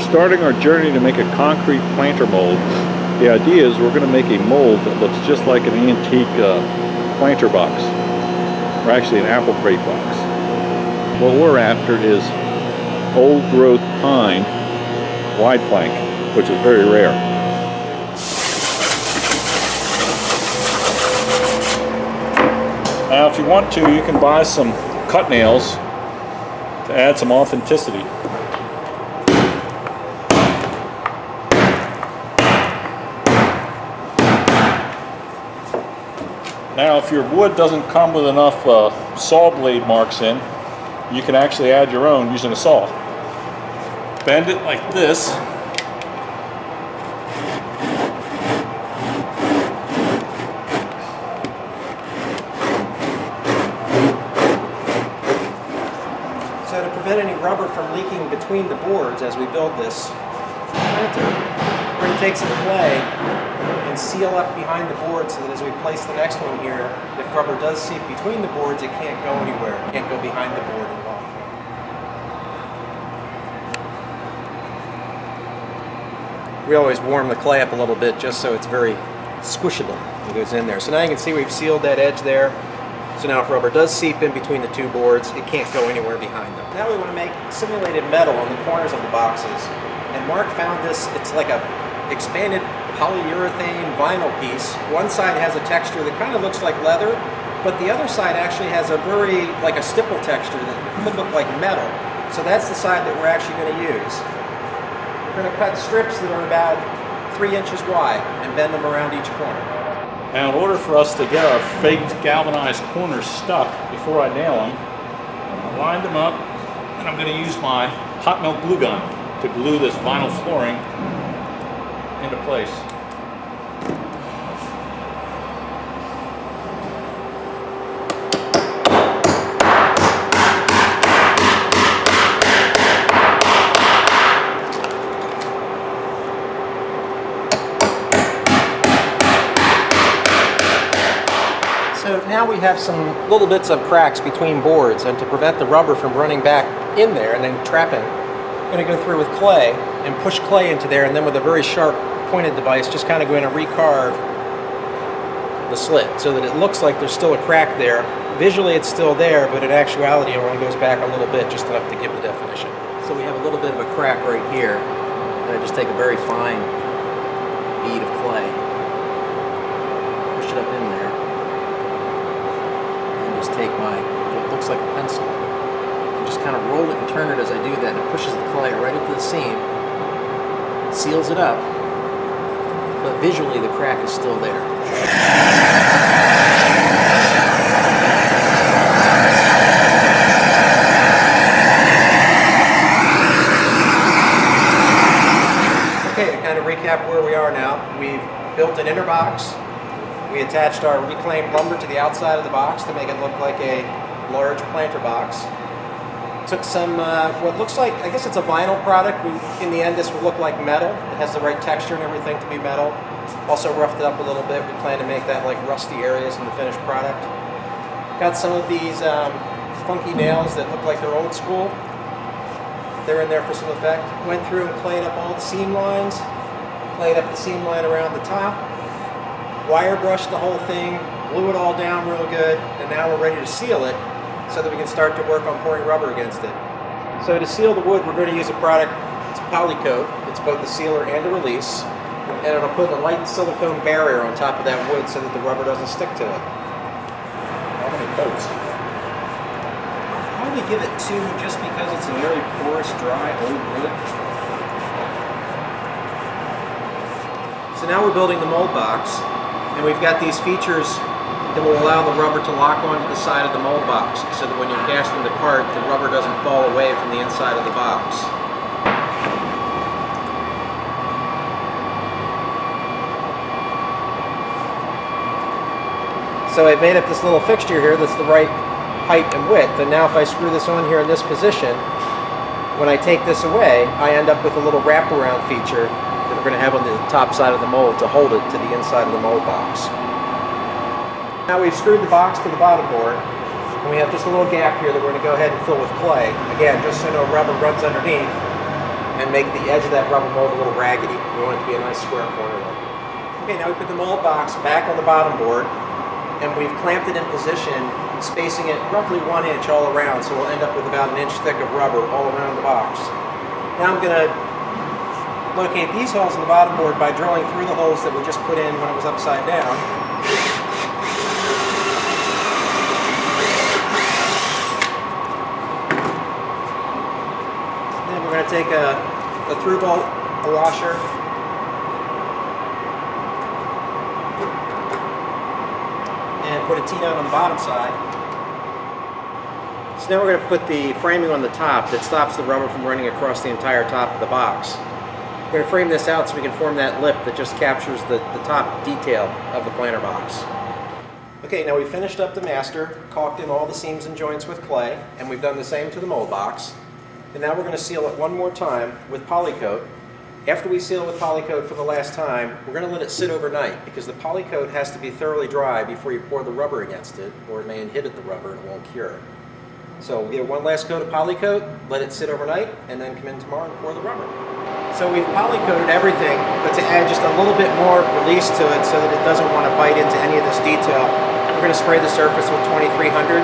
starting our journey to make a concrete planter mold. The idea is we're going to make a mold that looks just like an antique planter box, or actually an apple crate box. What we're after is old growth pine wide plank, which is very rare. Now if you want to, you can buy some cut nails to add some authenticity. Now if your wood doesn't come with enough saw blade marks in, you can actually add your own using a saw. Bend it like this. So to prevent any rubber from leaking between the boards as we build this planter, we're going to take some clay and seal up behind the board so that as we place the next one here, if rubber does seep between the boards, it can't go anywhere. It can't go behind the board at all. We always warm the clay up a little bit just so it's very squishable. It goes in there. So now you can see we've sealed that edge there. So now if rubber does seep in between the two boards, it can't go anywhere behind them. Now we want to make simulated metal on the corners of the boxes. And Mark found this, it's like a expanded polyurethane vinyl piece. One side has a texture that kind of looks like leather, but the other side actually has a very, like a stipple texture that could look like metal. So that's the side that we're actually going to use. We're going to cut strips that are about 3 inches wide and bend them around each corner. Now in order for us to get our faked galvanized corners stuck before I nail them, I'm going to line them up, and I'm going to use my hot melt glue gun to glue this vinyl flooring into place. So now we have some little bits of cracks between boards, and to prevent the rubber from running back in there and then trapping, I'm going to go through with clay and push clay into there, and then with a very sharp pointed device just kind of going to recarve the slit so that it looks like there's still a crack there. Visually it's still there, but in actuality it only goes back a little bit, just enough to give the definition. So we have a little bit of a crack right here, and I just take a very fine bead of clay, push it up in there, and just take what looks like a pencil, and just kind of roll it and turn it as I do that, and it pushes the clay right into the seam, seals it up, but visually the crack is still there. Okay, to kind of recap where we are now, we've built an inner box. We attached our reclaimed lumber to the outside of the box to make it look like a large planter box. Took some, what looks like, I guess it's a vinyl product. In the end, this will look like metal. It has the right texture and everything to be metal. Also roughed it up a little bit. We plan to make that like rusty areas in the finished product. Got some of these funky nails that look like they're old school. They're in there for some effect. Went through and clayed up all the seam lines. Clayed up the seam line around the top. Wire brushed the whole thing. Glue it all down real good. And now we're ready to seal it so that we can start to work on pouring rubber against it. So to seal the wood, we're going to use a product, it's Polycoat. It's both a sealer and a release. And it'll put a light silicone barrier on top of that wood so that the rubber doesn't stick to it. How many coats? I'll probably give it 2 just because it's a very porous, dry, old wood. So now we're building the mold box, and we've got these features that will allow the rubber to lock onto the side of the mold box so that when you're casting the part, the rubber doesn't fall away from the inside of the box. So I've made up this little fixture here that's the right height and width, and now if I screw this on here in this position, when I take this away, I end up with a little wraparound feature that we're going to have on the top side of the mold to hold it to the inside of the mold box. Now we've screwed the box to the bottom board, and we have just a little gap here that we're going to go ahead and fill with clay. Again, just so no rubber runs underneath, and make the edge of that rubber mold a little raggedy. We want it to be a nice square corner though. Okay, now we put the mold box back on the bottom board, and we've clamped it in position, spacing it roughly 1 inch all around, so we'll end up with about 1 inch thick of rubber all around the box. Now I'm going to locate these holes in the bottom board by drilling through the holes that we just put in when it was upside down. Then we're going to take a through bolt, a washer, and put a T-nut on the bottom side. So now we're going to put the framing on the top that stops the rubber from running across the entire top of the box. We're going to frame this out so we can form that lip that just captures the top detail of the planter box. Okay, now we've finished up the master, caulked in all the seams and joints with clay, and we've done the same to the mold box. And now we're going to seal it one more time with polycoat. After we seal with polycoat for the last time, we're going to let it sit overnight because the polycoat has to be thoroughly dry before you pour the rubber against it, or it may inhibit the rubber and it won't cure. So we'll get one last coat of polycoat, let it sit overnight, and then come in tomorrow and pour the rubber. So we've polycoated everything, but to add just a little bit more release to it so that it doesn't want to bite into any of this detail, we're going to spray the surface with 2300.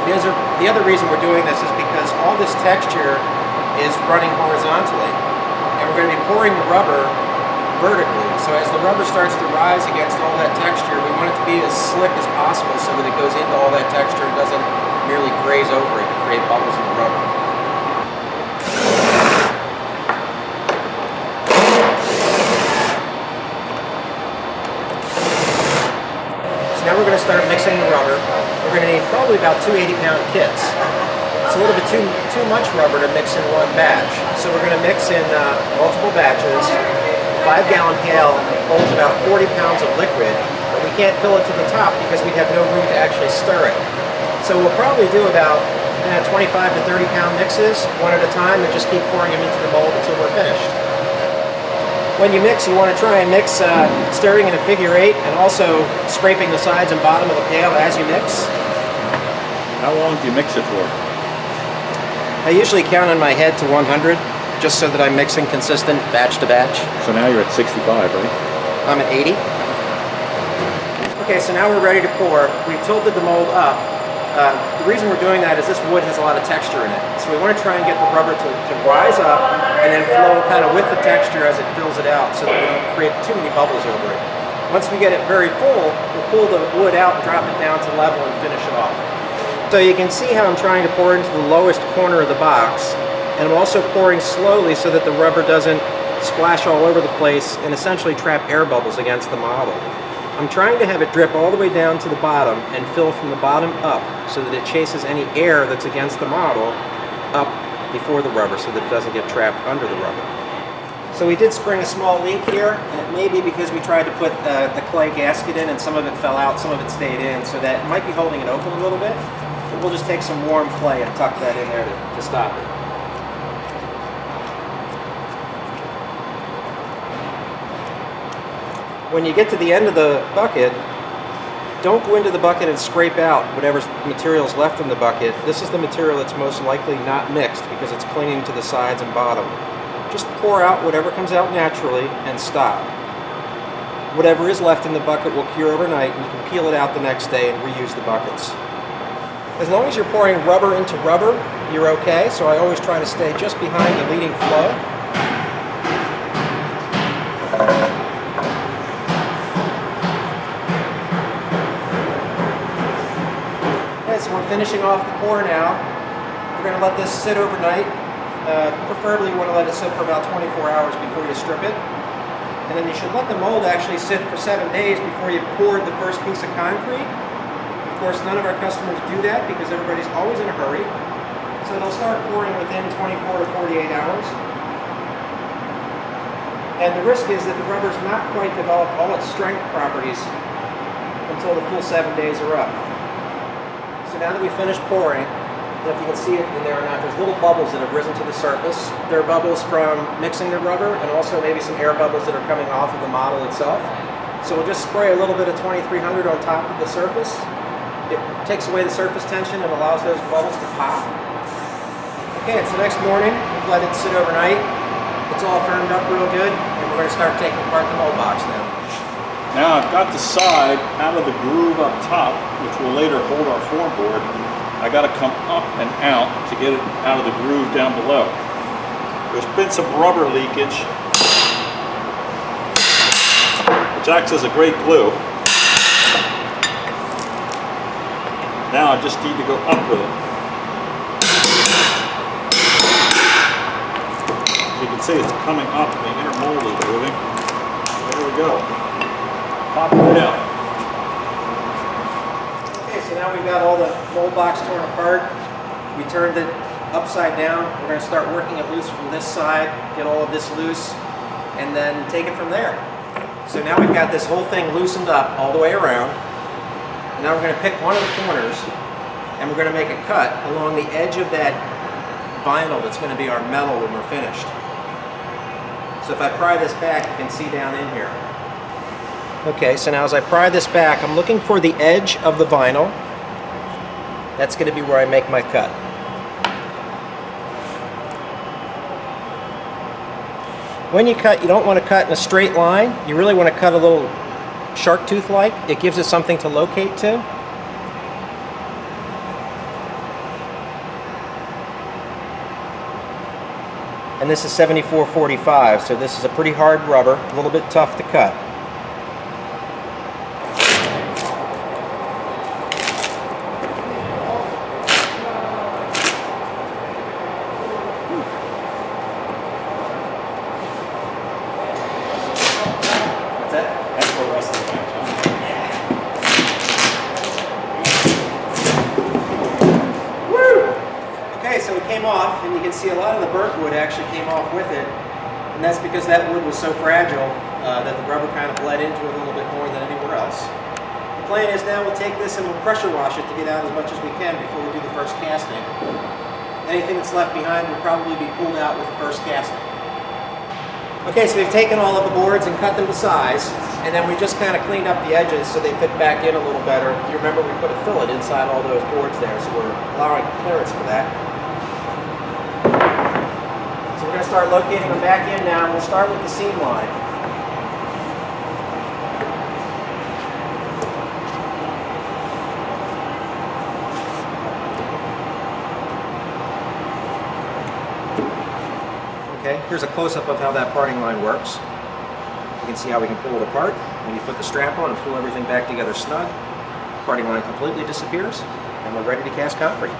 The other reason we're doing this is because all this texture is running horizontally, and we're going to be pouring the rubber vertically. So as the rubber starts to rise against all that texture, we want it to be as slick as possible so that it goes into all that texture and doesn't merely graze over it and create bubbles in the rubber. So now we're going to start mixing the rubber. We're going to need probably about 2 80-pound kits. It's a little bit too much rubber to mix in one batch. So we're going to mix in multiple batches. A 5-gallon pail holds about 40 pounds of liquid, but we can't fill it to the top because we have no room to actually stir it. So we'll probably do about 25 to 30 pound mixes, one at a time, and just keep pouring them into the mold until we're finished. When you mix, you want to try and mix stirring in a figure 8 and also scraping the sides and bottom of the pail as you mix. How long do you mix it for? I usually count in my head to 100, just so that I'm mixing consistent batch to batch. So now you're at 65, right? I'm at 80. Okay, so now we're ready to pour. We've tilted the mold up. The reason we're doing that is this wood has a lot of texture in it. So we want to try and get the rubber to rise up and then flow kind of with the texture as it fills it out so that we don't create too many bubbles over it. Once we get it very full, we'll pull the wood out and drop it down to level and finish it off. So you can see how I'm trying to pour into the lowest corner of the box, and I'm also pouring slowly so that the rubber doesn't splash all over the place and essentially trap air bubbles against the model. I'm trying to have it drip all the way down to the bottom and fill from the bottom up so that it chases any air that's against the model up before the rubber so that it doesn't get trapped under the rubber. So we did spring a small leak here, and it may be because we tried to put the clay gasket in and some of it fell out, some of it stayed in, so that it might be holding it open a little bit. But we'll just take some warm clay and tuck that in there to stop it. When you get to the end of the bucket, don't go into the bucket and scrape out whatever material is left in the bucket. This is the material that's most likely not mixed because it's clinging to the sides and bottom. Just pour out whatever comes out naturally and stop. Whatever is left in the bucket will cure overnight, and you can peel it out the next day and reuse the buckets. As long as you're pouring rubber into rubber, you're okay, so I always try to stay just behind the leading flow. So we're finishing off the pour now. We're going to let this sit overnight. Preferably you want to let it sit for about 24 hours before you strip it. And then you should let the mold actually sit for 7 days before you pour the first piece of concrete. Of course, none of our customers do that because everybody's always in a hurry. So they'll start pouring within 24 to 48 hours. And the risk is that the rubber's not quite developed all its strength properties until the full 7 days are up. So now that we've finished pouring, if you can see it in there or not, there's little bubbles that have risen to the surface. There are bubbles from mixing the rubber and also maybe some air bubbles that are coming off of the model itself. So we'll just spray a little bit of 2300 on top of the surface. It takes away the surface tension and allows those bubbles to pop. Okay, it's the next morning. We've let it sit overnight. It's all firmed up real good, and we're going to start taking apart the mold box now. Now I've got the side out of the groove up top, which will later hold our form board. I got to come up and out to get it out of the groove down below. There's been some rubber leakage, which acts as a great glue. Now I just need to go up with it. As you can see, it's coming up, the inner mold is moving. There we go. Pop it out. Okay, so now we've got all the mold box torn apart. We turned it upside down. We're going to start working it loose from this side, get all of this loose, and then take it from there. So now we've got this whole thing loosened up all the way around. And now we're going to pick one of the corners, and we're going to make a cut along the edge of that vinyl that's going to be our metal when we're finished. So if I pry this back, you can see down in here. Okay, so now as I pry this back, I'm looking for the edge of the vinyl. That's going to be where I make my cut. When you cut, you don't want to cut in a straight line. You really want to cut a little shark tooth like. It gives us something to locate to. And this is 7445, so this is a pretty hard rubber, a little bit tough to cut. So it came off, and you can see a lot of the burnt wood actually came off with it, and that's because that wood was so fragile that the rubber kind of bled into it a little bit more than anywhere else. The plan is now we'll take this and we'll pressure wash it to get out as much as we can before we do the first casting. Anything that's left behind will probably be pulled out with the first casting. Okay, so we've taken all of the boards and cut them to size, and then we just kind of cleaned up the edges so they fit back in a little better. If you remember, we put a fillet inside all those boards there, so we're allowing clearance for that. We're going to start locating them back in now, and we'll start with the seam line. Okay, here's a close-up of how that parting line works. You can see how we can pull it apart. When you put the strap on and pull everything back together snug, the parting line completely disappears, and we're ready to cast concrete.